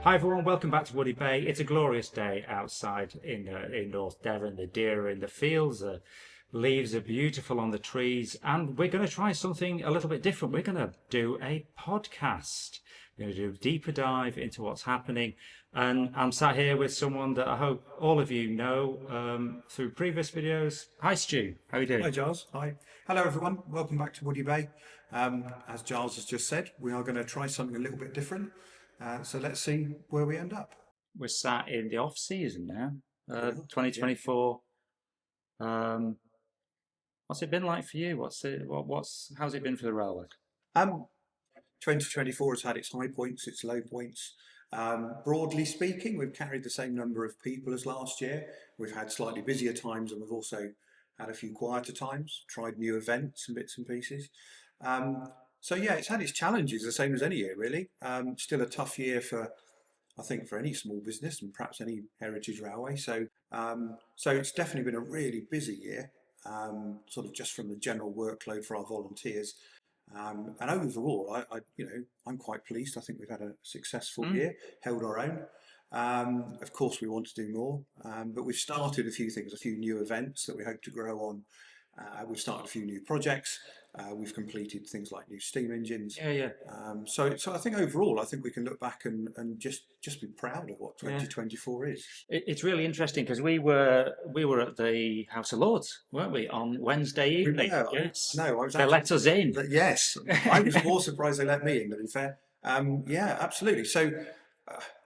Hi everyone, welcome back to Woody Bay. It's a glorious day outside in North Devon. The deer are in the fields, the leaves are beautiful on the trees, and we're going to try something a little bit different. We're going to do a podcast. We're going to do a deeper dive into what's happening. And I'm sat here with someone that I hope all of you know through previous videos. Hi Stu, how are you doing? Hi Giles. Hi. Hello everyone. Welcome back to Woody Bay. As Giles has just said, we are going to try something a little bit different. So let's see where we end up. We're sat in the off season now, Yeah. 2024. What's it been like for you? How's it been for the railway? 2024 has had its high points, its low points. Broadly speaking, we've carried the same number of people as last year. We've had slightly busier times, and we've also had a few quieter times, tried new events and bits and pieces. So yeah, it's had its challenges, the same as any year really. Still a tough year I think, for any small business and perhaps any heritage railway. So it's definitely been a really busy year, sort of just from the general workload for our volunteers. And overall, I'm quite pleased. I think we've had a successful year, held our own. Of course, we want to do more, but we've started a few things, a few new events that we hope to grow on. We've started a few new projects. We've completed things like new steam engines. Yeah. So I think overall, I think we can look back and just be proud of what 2024 is. It's really interesting because we were at the House of Lords, weren't we, on Wednesday evening? Yeah, Yes. no, They let us in. Yes, I was more surprised they let me in, to be fair. Yeah, absolutely. So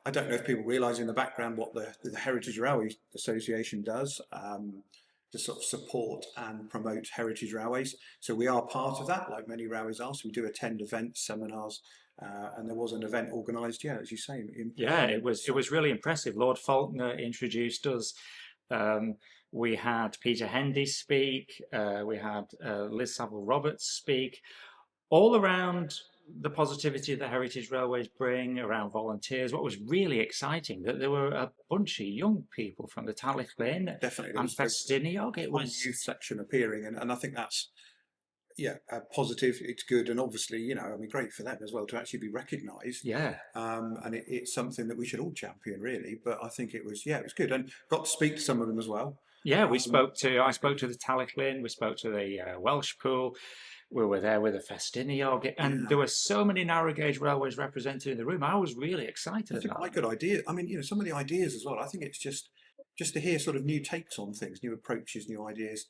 I don't know if people realise in the background what the Heritage Railway Association does. To sort of support and promote heritage railways. So we are part of that, like many railways are. So we do attend events, seminars, and there was an event organised, as you say. It was really impressive. Lord Faulkner introduced us. We had Peter Hendy speak. We had Liz Saville Roberts speak. All around the positivity that heritage railways bring, around volunteers. What was really exciting that there were a bunch of young people from the Talyllyn and Festiniog. It was youth section appearing, and I think that's positive. It's good, and obviously great for them as well to actually be recognised. And it's something that we should all champion really. But I think it was good, and got to speak to some of them as well. I spoke to the Talyllyn. We spoke to the Welsh pool. We were there with the Festiniog, and there were so many narrow gauge railways represented in the room. I was really excited. It's a quite good idea. I mean, some of the ideas as well. I think it's just to hear sort of new takes on things, new approaches, new ideas,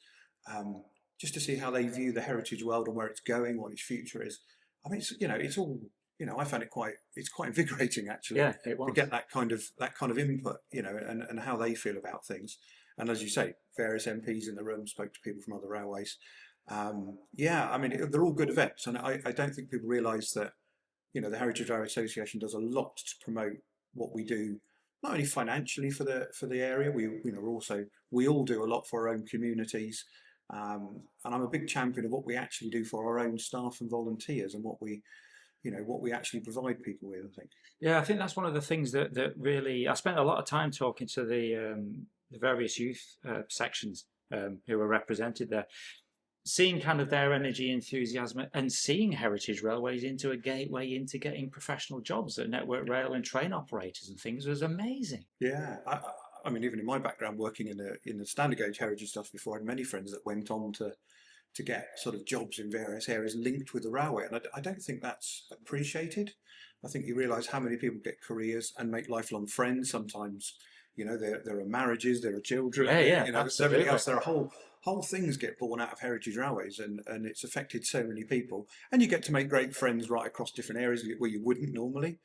just to see how they view the heritage world and where it's going, what its future is. I mean, it's all. I found it quite invigorating actually. Yeah, it was. To get that kind of input, and how they feel about things. And as you say, various MPs in the room spoke to people from other railways. I mean, they're all good events, and I don't think people realise that the Heritage Railway Association does a lot to promote what we do, not only financially for the area. We all do a lot for our own communities, and I'm a big champion of what we actually do for our own staff and volunteers, and what we actually provide people with. I think. Yeah, I think that's one of the things that really. I spent a lot of time talking to the various youth sections who were represented there. Seeing kind of their energy, enthusiasm, and seeing heritage railways into a gateway into getting professional jobs at Network Rail and train operators and things was amazing. Yeah, I mean, even in my background, working in the standard gauge heritage stuff before, I had many friends that went on to get sort of jobs in various areas linked with the railway, and I don't think that's appreciated. I think you realise how many people get careers and make lifelong friends. Sometimes, there are marriages, there are children. Absolutely. Everything else. There are whole things get born out of heritage railways, and it's affected so many people. And you get to make great friends right across different areas where you wouldn't normally.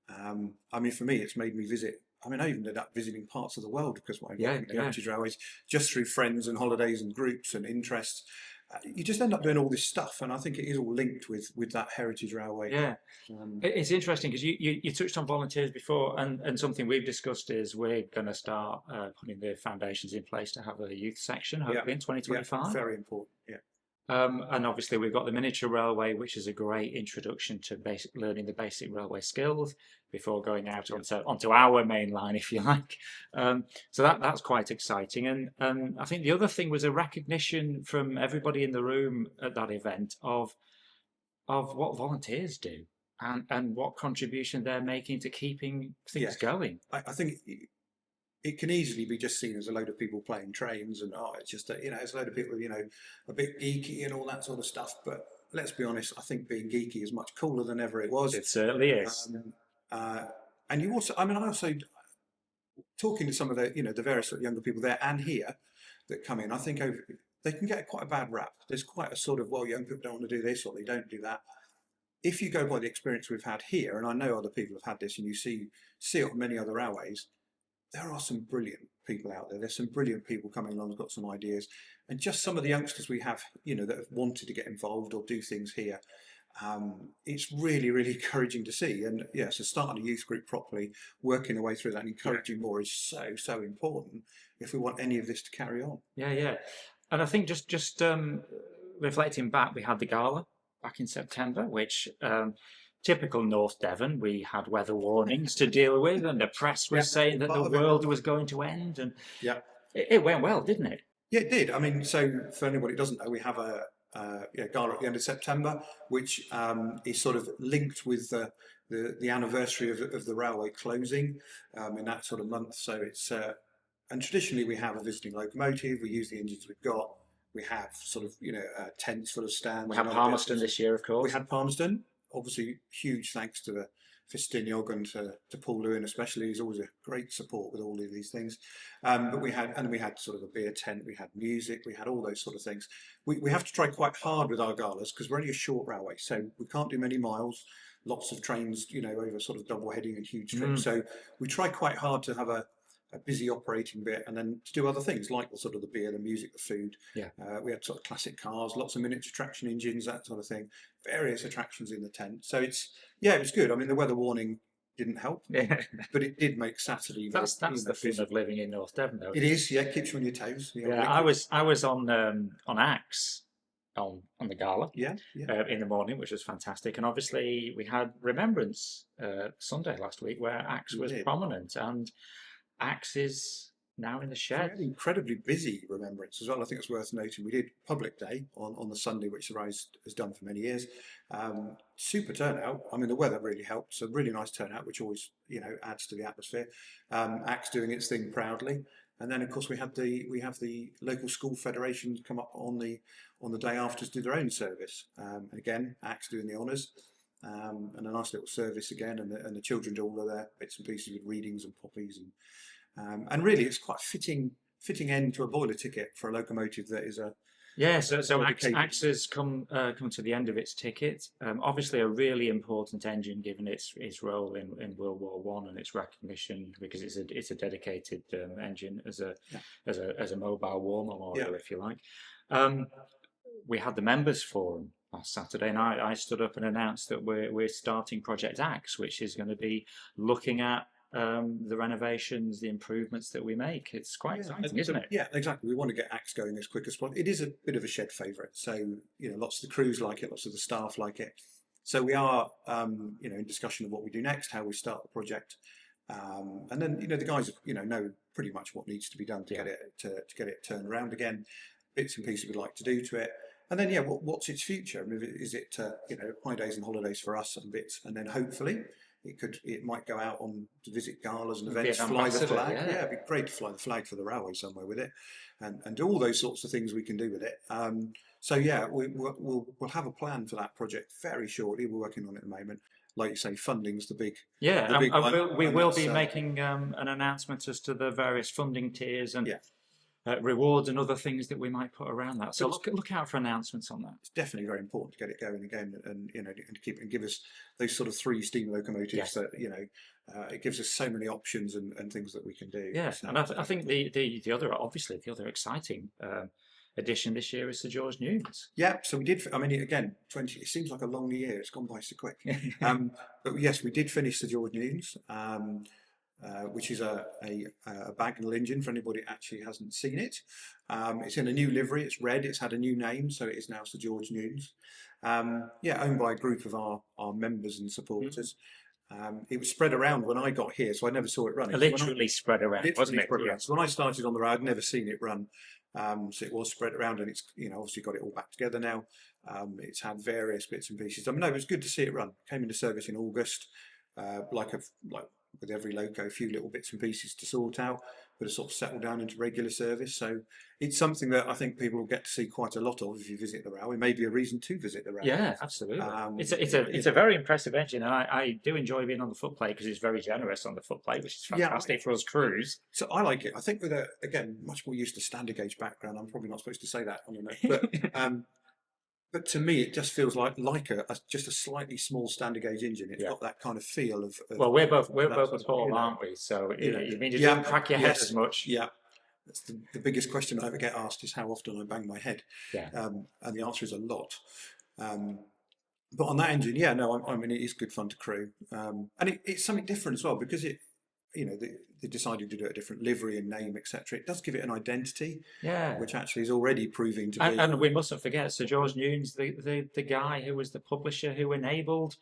I mean, for me, it's made me visit. I mean, I even ended up visiting parts of the world because I work in heritage railways, just through friends and holidays and groups and interests. You just end up doing all this stuff, and I think it is all linked with that heritage railway. Yeah, it's interesting because you touched on volunteers before, and something we've discussed is we're going to start putting the foundations in place to have a youth section, hopefully in 2025. Very important. Yeah. And obviously we've got the miniature railway, which is a great introduction to learning the basic railway skills before going out onto our main line, if you like. So that's quite exciting. And I think the other thing was a recognition from everybody in the room at that event of what volunteers do. and what contribution they're making to keeping things Yes. going. I think it can easily be just seen as a load of people playing trains, and it's just it's a load of people, a bit geeky and all that sort of stuff. But let's be honest, I think being geeky is much cooler than ever it was. It certainly is. And you also, I also talking to some of the various sort of younger people there and here that come in, I think they can get quite a bad rap. There's quite a sort of, well, young people don't want to do this or they don't do that. If you go by the experience we've had here, and I know other people have had this, and you see it on many other railways, there are some brilliant people out there. There's some brilliant people coming along who've got some ideas. And just some of the youngsters we have, that have wanted to get involved or do things here, it's really, really encouraging to see. And so starting a youth group properly, working our way through that and encouraging more is so, so important if we want any of this to carry on. Yeah. And I think just reflecting back, we had the Gala back in September, which typical North Devon, we had weather warnings to deal with, and the press was saying that the world was going to end, and it went well, didn't it? Yeah, it did. I mean, so for anybody who doesn't know, we have a Gala at the end of September, which is sort of linked with the anniversary of the railway closing in that sort of month. So it's and traditionally we have a visiting locomotive. We use the engines we've got. We have sort of tents full of stands. We had Palmerston this year, of course. We had Palmerston. Obviously, huge thanks to the Fistiniog and to Paul Lewin especially. He's always a great support with all of these things. But we had sort of a beer tent, we had music, we had all those sort of things. We have to try quite hard with our galas because we're only a short railway, so we can't do many miles. Lots of trains, over sort of double heading and huge trips. So we try quite hard to have a busy operating bit, and then to do other things like the sort of the beer, the music, the food. We had sort of classic cars, lots of miniature traction engines, that sort of thing, various attractions in the tent. So it was good. I mean, the weather warning didn't help, but it did make Saturday. That's the fun of living in North Devon, though. It is, keeps you on your toes. I was on Axe on the Gala in the morning, which was fantastic, and obviously we had Remembrance Sunday last week where Axe was prominent, and Axe is now in the shed. Incredibly busy Remembrance as well. I think it's worth noting. We did Public Day on the Sunday, which the Rise has done for many years. Super turnout. I mean, the weather really helped. So really nice turnout, which always adds to the atmosphere. Axe doing its thing proudly, and then of course we have the local school federations come up on the day after to do their own service. And again, Axe doing the honours. And a nice little service again, and the children do all of their bits and pieces with readings and poppies, and really it's quite a fitting end to a boiler ticket for a locomotive that is a So Axe has come to the end of its ticket. Obviously, a really important engine given its role in World War One and its recognition, because it's a dedicated engine as a mobile war memorial, if you like. We had the members forum last Saturday, and I stood up and announced that we're starting Project Axe, which is going to be looking at the renovations, the improvements that we make. It's quite exciting, isn't it? Yeah, exactly. We want to get Axe going as quick as possible. It is a bit of a shed favourite, so lots of the crews like it, lots of the staff like it. So we are, in discussion of what we do next, how we start the project, and then the guys know pretty much what needs to be done to get it turned around again. Bits and pieces we'd like to do to it. And then, what's its future? I mean, is it, high days and holidays for us and bits, and then hopefully it might go out on to visit galas and events, fly the flag. It'd be great to fly the flag for the railway somewhere with it, and do all those sorts of things we can do with it. We'll have a plan for that project very shortly. We're working on it at the moment. Like you say, funding's the big. We will be making an announcement as to the various funding tiers and. Rewards and other things that we might put around that. So look out for announcements on that. It's definitely very important to get it going again, and and give us those sort of 3 steam locomotives that it gives us so many options and things that we can do. And I think the other exciting addition this year is Sir George Nunes. So we did. I mean, again, 20. It seems like a long year. It's gone by so quick. But yes, we did finish Sir George Nunes. Which is a Bagnall engine for anybody who actually hasn't seen it. It's in a new livery, it's red, it's had a new name, so it is now Sir George Nunes. Owned by a group of our members and supporters. It was spread around when I got here, so I never saw it running. Literally spread around, wasn't it? So when I started on the road, I'd never seen it run. So it was spread around, and it's obviously got it all back together now. It's had various bits and pieces. I mean, no, it was good to see it run. Came into service in August, like with every loco, a few little bits and pieces to sort out, but it's sort of settled down into regular service. So it's something that I think people will get to see quite a lot of if you visit the railway. Maybe a reason to visit the railway. Yeah, absolutely. It's a very impressive engine, and I do enjoy being on the footplate because it's very generous on the footplate, which is fantastic for us crews. So I like it. I think with again much more used to standard gauge background. I'm probably not supposed to say that on the note, but to me, it just feels like just a slightly small standard gauge engine. It's got that kind of feel of well, we're both tall, aren't we? So you mean you don't crack your head as much? Yeah, that's the biggest question I ever get asked is how often I bang my head. Yeah, and the answer is a lot. But on that engine, I mean, it is good fun to crew, and it's something different as well because they decided to do a different livery and name, etc. It does give it an identity, which actually is already proving to be. And we mustn't forget Sir George Nunes, the guy who was the publisher who enabled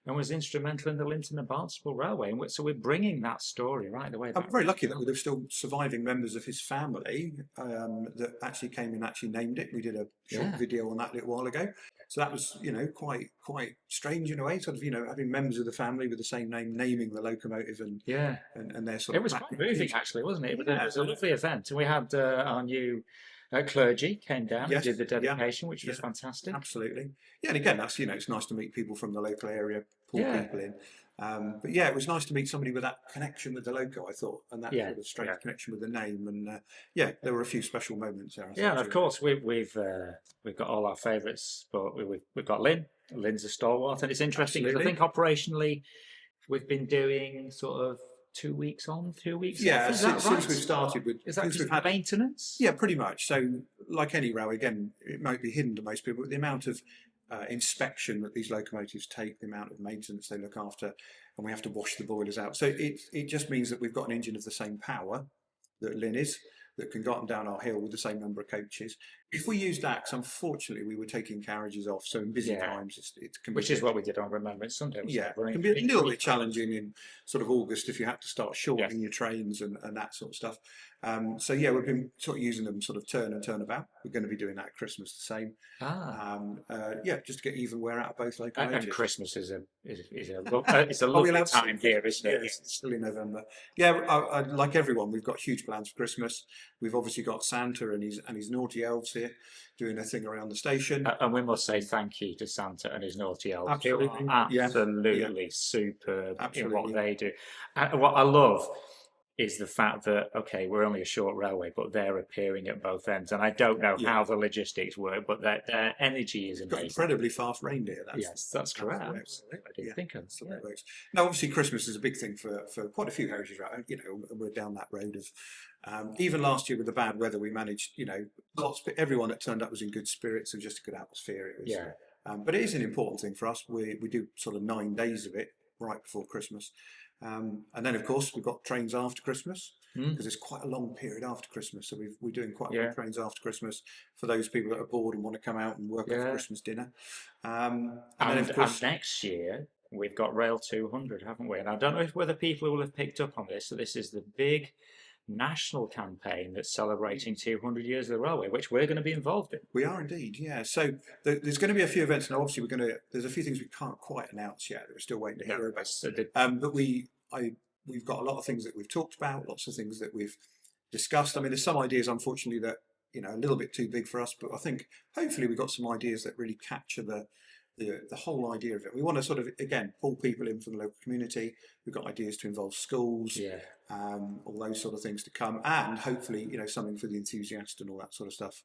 and was instrumental in the Lynton and Barnstaple Railway. And so we're bringing that story right the way back. I'm very lucky that there's still surviving members of his family that actually came and actually named it. We did a short video on that a little while ago. So that was, quite strange in a way, sort of, having members of the family with the same name naming the locomotive and their sort of. It was quite moving, actually, wasn't it? It was a lovely event, and we had our new clergy came down and did the dedication, which was fantastic. Absolutely, and again, that's it's nice to meet people from the local area, pull people in. But it was nice to meet somebody with that connection with the loco, I thought, and that sort of strange connection with the name. And there were a few special moments there. And of course we've got all our favourites, but we've got Lynn. Lynn's a stalwart, and it's interesting because I think operationally we've been doing sort of 2 weeks on, 2 weeks off. Since we've started with, since we've had maintenance. Yeah, pretty much. So, like any railway, again, it might be hidden to most people, but the amount of inspection that these locomotives take, the amount of maintenance they look after, and we have to wash the boilers out. So it just means that we've got an engine of the same power that Lynn is, that can go up and down our hill with the same number of coaches. If we use that, because unfortunately we were taking carriages off, so in busy times it can be... Which is what we did on Remembrance Sunday. It can be a little bit challenging in sort of August if you have to start shortening your trains and that sort of stuff. We've been sort of using them sort of turn and turn about. We're going to be doing that at Christmas the same. Just to get even wear out of both locomotives. And Christmas is a lovely time here, isn't it? It's still in November. I, like everyone, we've got huge plans for Christmas. We've obviously got Santa and his naughty elves here doing a thing around the station. And we must say thank you to Santa and his naughty elves. Absolutely. Absolutely superb in what they do. And what I love is the fact that, we're only a short railway, but they're appearing at both ends. And I don't know how the logistics work, but their energy is amazing. Got incredibly fast reindeer. That's correct. Absolutely. I didn't think of it. Now, obviously, Christmas is a big thing for quite a few heritage railways. We're down that road of... even last year with the bad weather, we managed, everyone that turned up was in good spirits. It was just a good atmosphere. It was, but it is an important thing for us. We do sort of 9 days of it right before Christmas. And then, of course, we've got trains after Christmas because it's quite a long period after Christmas. So we're doing quite a few trains after Christmas for those people that are bored and want to come out and work on Christmas dinner. And next year, we've got Rail 200, haven't we? And I don't know whether people will have picked up on this. So this is the big national campaign that's celebrating 200 years of the railway, which we're going to be involved in. We are indeed, So there's going to be a few events, and obviously there's a few things we can't quite announce yet that we're still waiting to hear about. But we've got a lot of things that we've talked about, lots of things that we've discussed. I mean, there's some ideas, unfortunately, that a little bit too big for us, but I think hopefully we've got some ideas that really capture the whole idea of it. We want to sort of, again, pull people in from the local community. We've got ideas to involve schools, all those sort of things to come, and hopefully, something for the enthusiast and all that sort of stuff.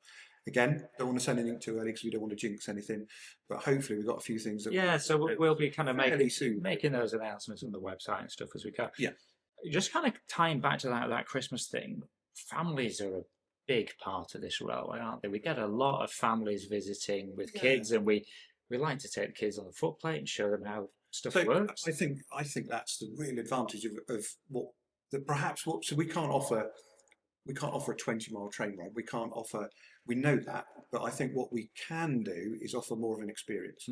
Again, don't want to say anything too early because we don't want to jinx anything, but hopefully we've got a few things that... so we'll be kind of making those announcements on the website and stuff as we can. Just kind of tying back to that Christmas thing, families are a big part of this railway, aren't they? We get a lot of families visiting with kids, and we like to take the kids on the footplate and show them how stuff works. I think that's the real advantage of so we can't offer a 20-mile train ride. We know that, but I think what we can do is offer more of an experience.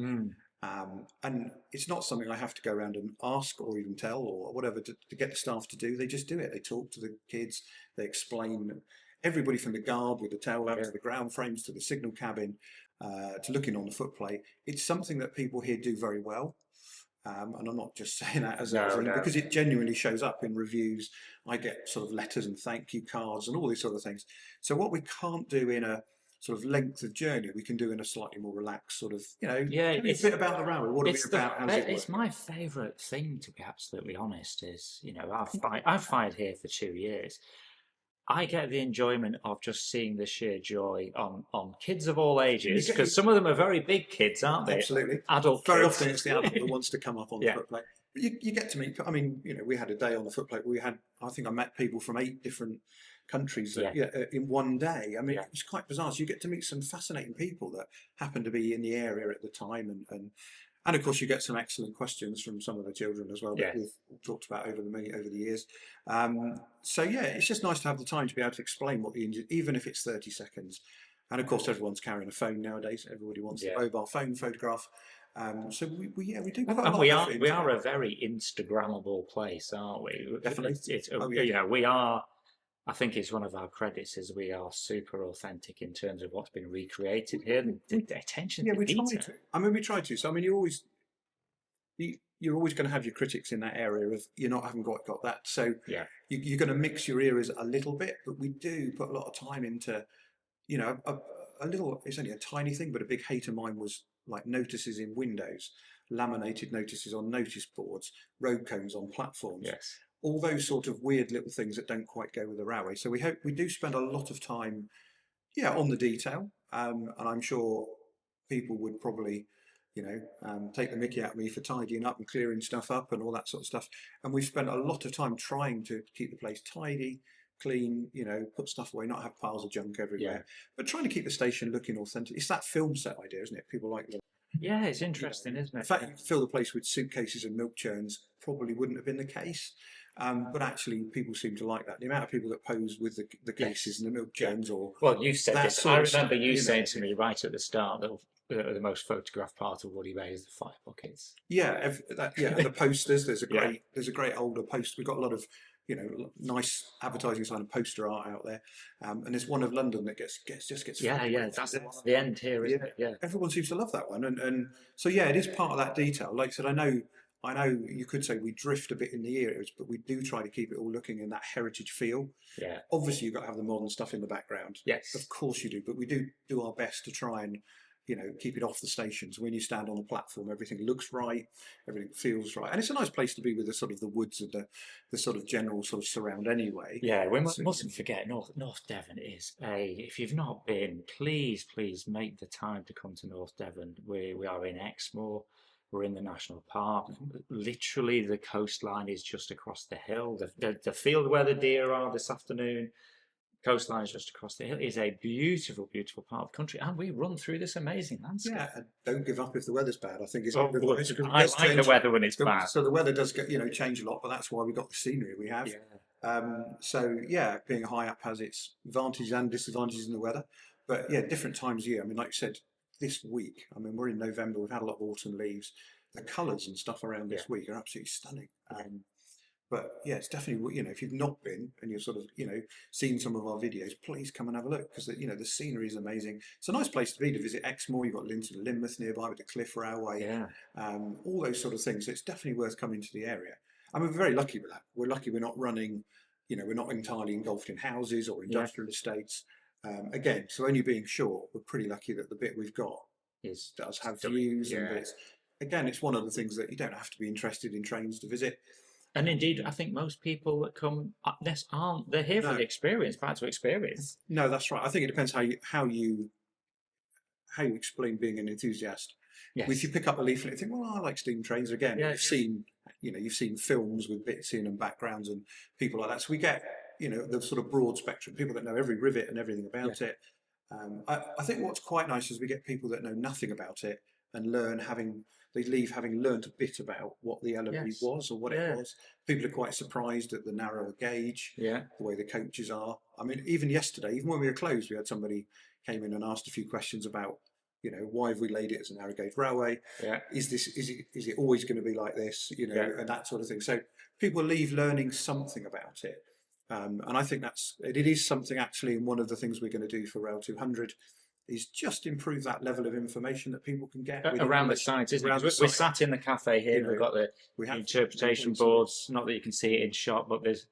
And it's not something I have to go around and ask or even tell or whatever to get the staff to do. They just do it. They talk to the kids. They explain everybody from the guard with the tail lamps to the ground frames to the signal cabin. to looking on the footplate. It's something that people here do very well. And I'm not just saying that as a No, thing, no. because it genuinely shows up in reviews. I get sort of letters and thank you cards and all these sort of things. So what we can't do in a sort of length of journey, we can do in a slightly more relaxed sort of, Yeah, tell me a bit about the railway. What are we about? How's it work? it's my favourite thing, to be absolutely honest. Is I've fired here for 2 years. I get the enjoyment of just seeing the sheer joy on kids of all ages, because some of them are very big kids, aren't they? Absolutely. Adult Very kids. often it's the adult that wants to come up on the Yeah. footplate. But you get to meet, I mean, we had a day on the footplate where I think I met people from 8 different countries in one day. I mean, Yeah. it was quite bizarre. So you get to meet some fascinating people that happen to be in the area at the time. And of course, you get some excellent questions from some of the children as well that we've talked about over the years. So yeah, it's just nice to have the time to be able to explain what the engine, even if it's 30 seconds. And of course, everyone's carrying a phone nowadays. Everybody wants a mobile phone photograph. So we do quite a lot. And we are a very Instagrammable place, aren't we? Definitely. We are. I think it's one of our credits is we are super authentic in terms of what's been recreated here. The attention to we detail. try to. I mean, we try to. So I mean, you're always going to have your critics in that area of you're not haven't got that. So you're going to mix your eras a little bit, but we do put a lot of time into, a little. It's only a tiny thing, but a big hate of mine was like notices in windows, laminated notices on notice boards, road cones on platforms. Yes. All those sort of weird little things that don't quite go with the railway. So we do spend a lot of time, on the detail, and I'm sure people would probably, take the mickey out of me for tidying up and clearing stuff up and all that sort of stuff. And we've spent a lot of time trying to keep the place tidy, clean, put stuff away, not have piles of junk everywhere, but trying to keep the station looking authentic. It's that film set idea, isn't it? People like them. Yeah, it's interesting, isn't it? In fact, you could fill the place with suitcases and milk churns probably wouldn't have been the case. But actually, people seem to like that. The amount of people that pose with the cases and the milk churns, or you said this. I remember you saying to me right at the start that the most photographed part of Woody Bay is the fire buckets. Yeah, and the posters. There's a great older poster. We've got a lot of nice advertising sign and poster art out there. And there's one of London that gets. That's the end here, isn't it? Yeah. Everyone seems to love that one, and so it is part of that detail. Like I said, I know you could say we drift a bit in the eras, but we do try to keep it all looking in that heritage feel. Yeah. Obviously, you've got to have the modern stuff in the background. Yes. Of course you do, but we do our best to try and keep it off the stations. When you stand on the platform, everything looks right, everything feels right, and it's a nice place to be with the sort of the woods and the sort of general sort of surround anyway. Yeah, we mustn't forget North Devon is if you've not been, please make the time to come to North Devon. We are in Exmoor. We're in the national park. Literally, the coastline is just across the hill. The field where the deer are this afternoon, coastline is just across the hill. It is a beautiful, beautiful part of the country, and we run through this amazing landscape. Yeah, and don't give up if the weather's bad. I think it's I like the weather when it's bad. So the weather does get change a lot, but that's why we got the scenery we have. Being high up has its advantages and disadvantages in the weather. But different times of year. I mean, like you said, this week, I mean, we're in November, we've had a lot of autumn leaves. The colours and stuff around this week are absolutely stunning. But it's definitely, if you've not been and you've sort of, seen some of our videos, please come and have a look, because, the scenery is amazing. It's a nice place to be, to visit Exmoor. You've got Lynton and Lynmouth nearby with the Cliff Railway, all those sort of things. So it's definitely worth coming to the area. And we're very lucky with that. We're lucky we're not running, we're not entirely engulfed in houses or industrial estates. Again, so only being short, we're pretty lucky that the bit we've got does have views. And it's one of the things that you don't have to be interested in trains to visit. And indeed, I think most people that come they're here for the experience, back to experience. No, that's right. I think it depends how you explain being an enthusiast. Yes. If you pick up a leaflet and think, well, I like steam trains again. You've seen films with bits in and backgrounds and people like that. So we get the sort of broad spectrum, people that know every rivet and everything about it. I think what's quite nice is we get people that know nothing about it and they leave having learnt a bit about what the LMB was or what it was. People are quite surprised at the narrower gauge, the way the coaches are. I mean, even yesterday, even when we were closed, we had somebody came in and asked a few questions about, why have we laid it as a narrow gauge railway? Is it always going to be like this? And that sort of thing. So people leave learning something about it. And I think it is something actually, and one of the things we're going to do for Rail 200 is just improve that level of information that people can get around the sites, isn't it? We're sat in the cafe here, and we've got the interpretation boards. Not that you can see it in shot, but there's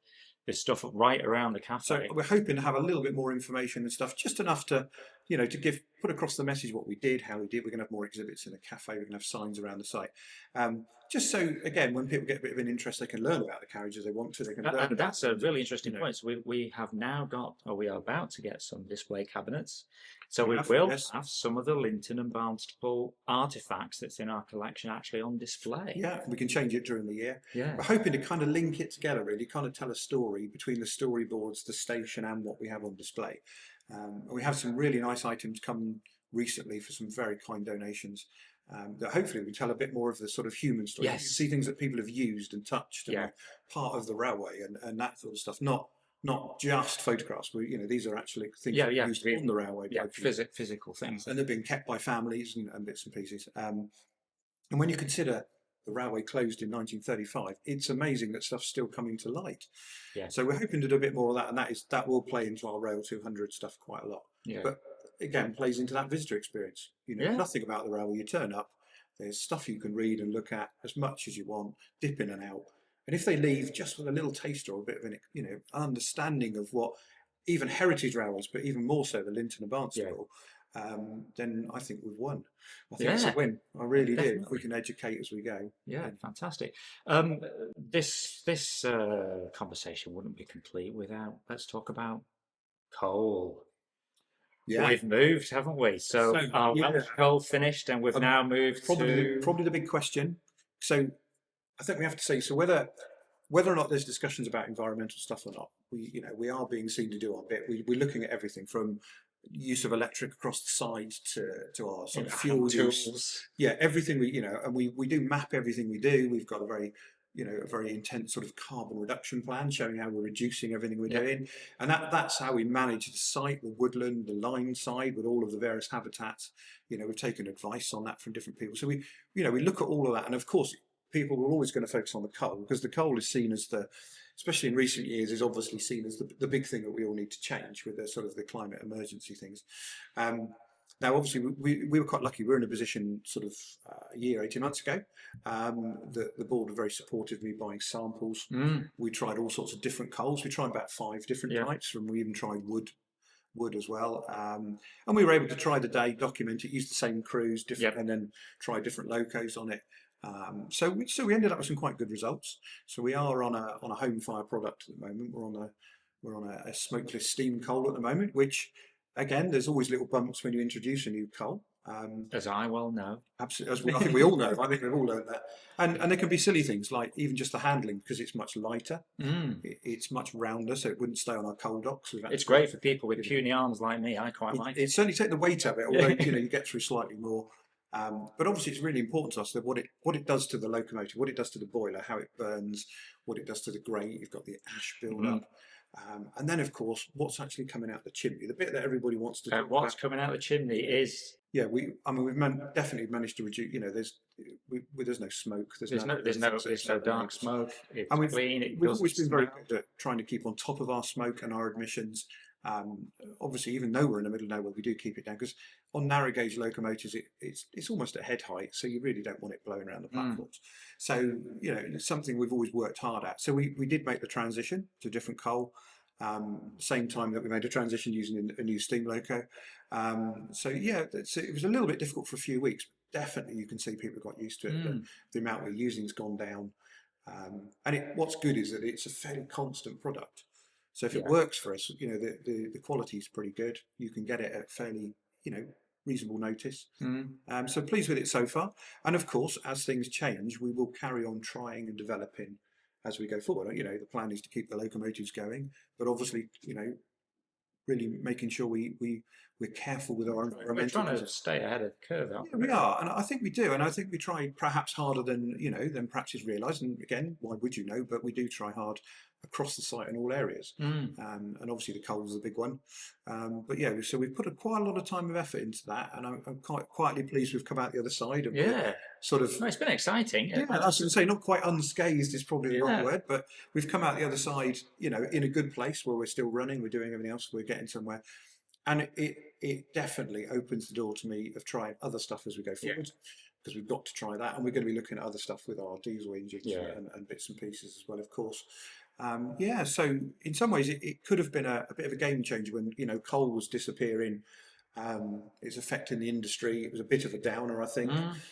stuff right around the cafe. So we're hoping to have a little bit more information and stuff, just enough to, to put across the message what we did, how we did. We're going to have more exhibits in the cafe. We're going to have signs around the site, just so again, when people get a bit of an interest, they can learn about the carriages they want to. They can learn. And that's a really interesting point. So we have now got, or we are about to get some display cabinets. So we will have some of the Lynton and Barnstaple artifacts that's in our collection actually on display. Yeah, we can change it during the year. Yeah. We're hoping to kind of link it together, really, kind of tell a story between the storyboards, the station, and what we have on display. We have some really nice items come recently for some very kind donations that hopefully will tell a bit more of the sort of human story. Yes. You see things that people have used and touched and are part of the railway and that sort of stuff. Not just photographs. These are actually things used on the railway. Yeah, physical things. And they've been kept by families and bits and pieces. And when you consider the railway closed in 1935, it's amazing that stuff's still coming to light. Yeah. So we're hoping to do a bit more of that, and that will play into our Rail 200 stuff quite a lot. Yeah. But again, plays into that visitor experience. Nothing about the railway. You turn up, there's stuff you can read and look at as much as you want, dip in and out. And if they leave just with a little taster or a bit of an understanding of what even heritage railways, but even more so the Lynton and Barnstaple, then I think we've won. I think it's a win. I really do. We can educate as we go. Yeah, fantastic. This conversation wouldn't be complete without, let's talk about coal. Yeah. We've moved, haven't we? So our coal finished, and we've now moved to probably the big question. So I think we have to say, so whether or not there's discussions about environmental stuff or not, we are being seen to do our bit. We're looking at everything from use of electric across the side to our sort of fuel use. Yeah, everything and we do map everything we do. We've got a very intense sort of carbon reduction plan showing how we're reducing everything we're doing, and that's how we manage the site, the woodland, the line side with all of the various habitats. We've taken advice on that from different people. So we look at all of that, and of course people are always going to focus on the coal, because the coal is seen as especially in recent years, is obviously seen as the big thing that we all need to change with the sort of the climate emergency things. Now, obviously, we were quite lucky. We were in a position sort of a year, 18 months ago. The board were very supportive of me buying samples. We tried all sorts of different coals. We tried about 5 different types, and we even tried wood as well. And we were able to try the day, document it, use the same crews, and then try different locos on it. So we ended up with some quite good results. So we are on a home fire product at the moment. We're on a smokeless steam coal at the moment, which again, there's always little bumps when you introduce a new coal. As I well know. Absolutely, I think we all know. I think we've all learned that. And there can be silly things like even just the handling, because it's much lighter. It's much rounder, so it wouldn't stay on our coal docks. It's great for people with puny arms like me. I quite like it. It certainly takes the weight of it, although you get through slightly more. But obviously, it's really important to us that what it does to the locomotive, what it does to the boiler, how it burns, what it does to the grate. You've got the ash build up. And then, of course, what's actually coming out the chimney, the bit that everybody wants to talk what's coming out the chimney is... Yeah, we've definitely managed to reduce, there's no smoke. There's no dark smoke. It's clean. We've always been very good at trying to keep on top of our smoke and our emissions. Obviously, even though we're in the middle of nowhere, we do keep it down, because on narrow gauge locomotives, it's almost at head height, so you really don't want it blowing around the platforms. So it's something we've always worked hard at. So we did make the transition to different coal, same time that we made a transition using a new steam loco. So yeah, it was a little bit difficult for a few weeks. Definitely, you can see people got used to it. The amount we're using has gone down, and what's good is that it's a fairly constant product. So if it works for us, the quality is pretty good. You can get it at fairly, reasonable notice. So pleased with it so far. And of course, as things change, we will carry on trying and developing as we go forward. The plan is to keep the locomotives going, but obviously, really making sure we're careful with our environmental. We're trying to stay ahead of the curve, aren't we? Yeah, we are, and I think we do, and I think we try perhaps harder than perhaps is realised. And again, why would you know? But we do try hard across the site in all areas, and obviously the coal is a big one. But yeah, so we've put quite a lot of time and effort into that, and I'm quite quietly pleased we've come out the other side. And sort of. No, it's been exciting. Yeah, I was going to say not quite unscathed is probably the wrong word, but we've come out the other side, in a good place where we're still running, we're doing everything else, we're getting somewhere. and it definitely opens the door to me of trying other stuff as we go forward, because we've got to try that, and we're going to be looking at other stuff with our diesel engines and bits and pieces as well, of course. So in some ways it could have been a bit of a game changer when, you know, coal was disappearing. It's affecting the industry. It was a bit of a downer, I think.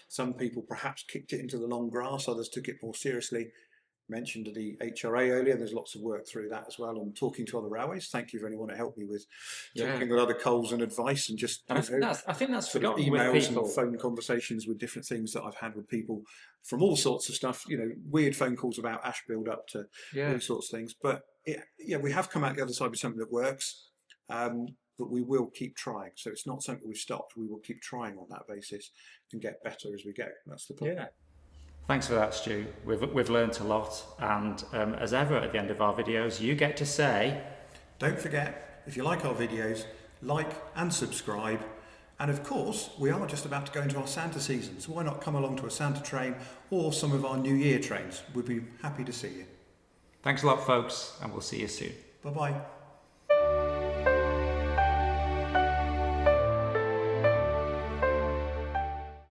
Some people perhaps kicked it into the long grass, others took it more seriously. Mentioned the HRA earlier, there's lots of work through that as well, and talking to other railways. Thank you for anyone to help me with talking with other coals and advice, and just I think that's sort of forgotten with emails people. and phone conversations with different things that I've had with people from all sorts of stuff, you know, weird phone calls about ash build up to all sorts of things. But we have come out the other side with something that works, but we will keep trying. So it's not something we've stopped. We will keep trying on that basis and get better as we go. That's the point. Yeah. Thanks for that, Stu. We've learnt a lot, and as ever at the end of our videos, you get to say, don't forget, if you like our videos, like and subscribe. And of course, we are just about to go into our Santa season, so why not come along to a Santa train or some of our New Year trains? We'd be happy to see you. Thanks a lot, folks, and we'll see you soon. Bye-bye.